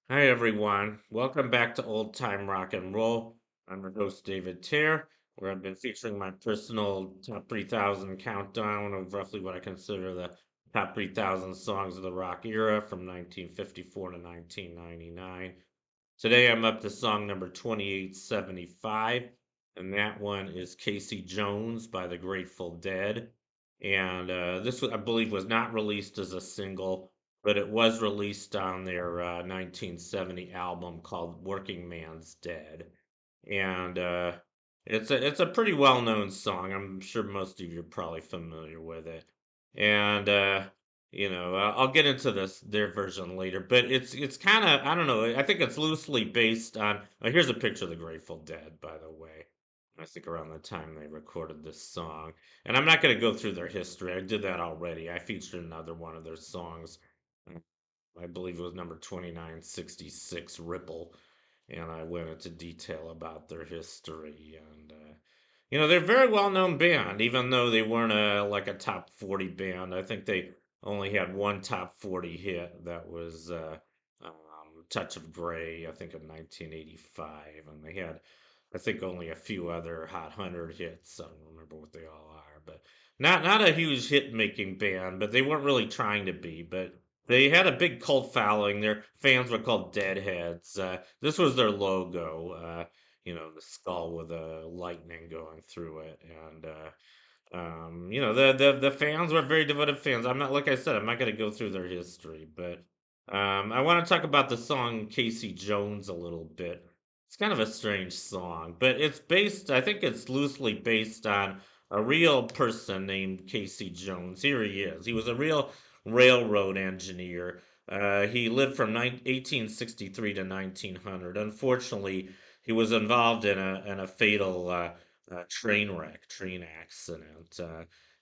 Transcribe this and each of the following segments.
Hi, everyone. Welcome back to Old Time Rock and Roll. I'm your host, David Tear, where I've been featuring my personal top 3,000 countdown of roughly what I consider the top 3,000 songs of the rock era from 1954 to 1999. Today, I'm up to song number 2875, and that one is Casey Jones by the Grateful Dead. And this, I believe, was not released as a single, but it was released on their 1970 album called Working Man's Dead. And it's a pretty well-known song. I'm sure most of you are probably familiar with it. And I'll get into their version later, but it's kind of, I don't know. I think it's loosely based on. Here's a picture of the Grateful Dead, by the way. I think around the time they recorded this song. And I'm not going to go through their history. I did that already. I featured another one of their songs. I believe it was number 2966, Ripple, and I went into detail about their history. And they're a very well-known band, even though they weren't like a top 40 band. I think they only had one top 40 hit that was Touch of Grey, I think in 1985, and they had, I think, only a few other Hot 100 hits. I don't remember what they all are, but not a huge hit-making band, but they weren't really trying to be. But they had a big cult following. Their fans were called Deadheads. This was their logo. The skull with a lightning going through it, and the fans were very devoted fans. I'm not, like I said, I'm not going to go through their history, but I want to talk about the song Casey Jones a little bit. It's kind of a strange song, but it's based. I think it's loosely based on a real person named Casey Jones. Here he is. He was a real railroad engineer. He lived from 1863 to 1900. Unfortunately, he was involved in a fatal train accident.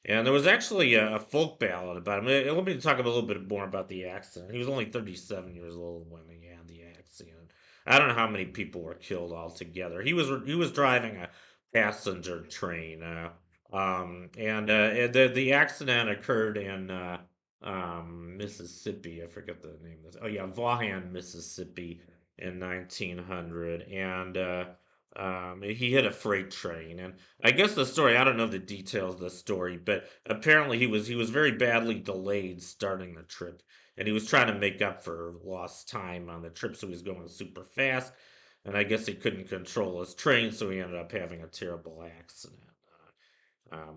And there was actually a folk ballad about him. Let me talk a little bit more about the accident. He was only 37 years old when he had the accident. I don't know how many people were killed altogether. He was driving a passenger train, and the accident occurred in Mississippi. I forget the name of this. Oh yeah, Vaughan, Mississippi, in 1900, and he hit a freight train, and I guess the story. I don't know the details of the story, but apparently he was very badly delayed starting the trip, and he was trying to make up for lost time on the trip, so he was going super fast, and I guess he couldn't control his train, so he ended up having a terrible accident,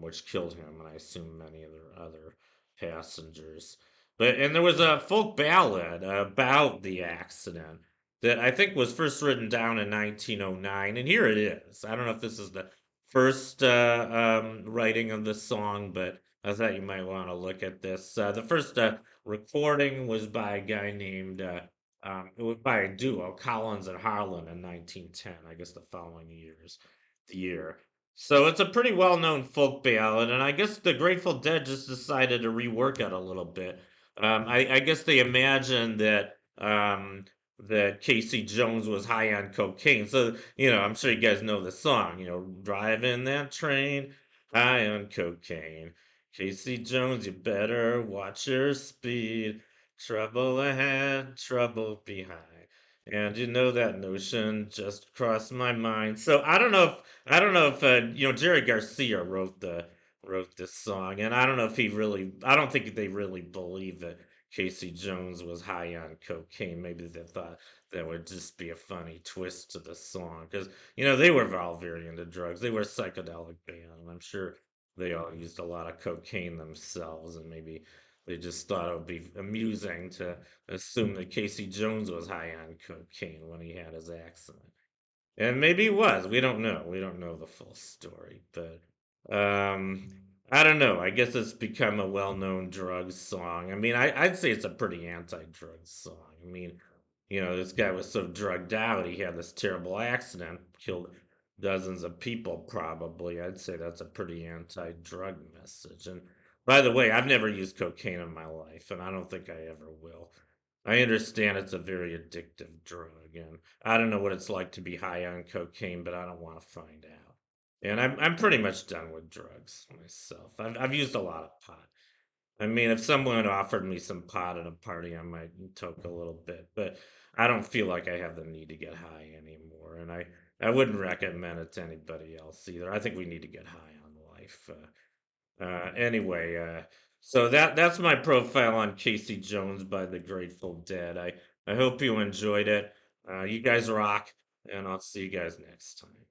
which killed him, and I assume many of the other passengers. And there was a folk ballad about the accident that I think was first written down in 1909, and here it is. I don't know if this is the first writing of the song, but I thought you might want to look at this. The first recording was by a guy named, it was by a duo, Collins and Harlan, in 1910. I guess the year. So it's a pretty well-known folk ballad, and I guess the Grateful Dead just decided to rework it a little bit. I guess they imagined that Casey Jones was high on cocaine. So I'm sure you guys know the song. Driving that train, high on cocaine. Casey Jones, you better watch your speed. Trouble ahead, trouble behind. And that notion just crossed my mind. So I don't know if Jerry Garcia wrote this song, and I don't know if he really. I don't think they really believe that Casey Jones was high on cocaine. Maybe they thought that would just be a funny twist to the song, because they were all very into drugs. They were a psychedelic band, and I'm sure they all used a lot of cocaine themselves, and maybe they just thought it would be amusing to assume that Casey Jones was high on cocaine when he had his accident. And maybe he was. We don't know. We don't know the full story. But um, I don't know. I guess it's become a well-known drugs song. I mean, I'd say it's a pretty anti-drugs song. I mean, this guy was so drugged out. He had this terrible accident, killed dozens of people probably. I'd say that's a pretty anti-drug message. And by the way, I've never used cocaine in my life, and I don't think I ever will. I understand it's a very addictive drug, and I don't know what it's like to be high on cocaine, but I don't want to find out. And I'm pretty much done with drugs myself. I've used a lot of pot. I mean, if someone offered me some pot at a party, I might toke a little bit, but I don't feel like I have the need to get high anymore, and I wouldn't recommend it to anybody else either. I think we need to get high on life. Anyway, so that's my profile on Casey Jones by the Grateful Dead. I hope you enjoyed it. You guys rock, and I'll see you guys next time.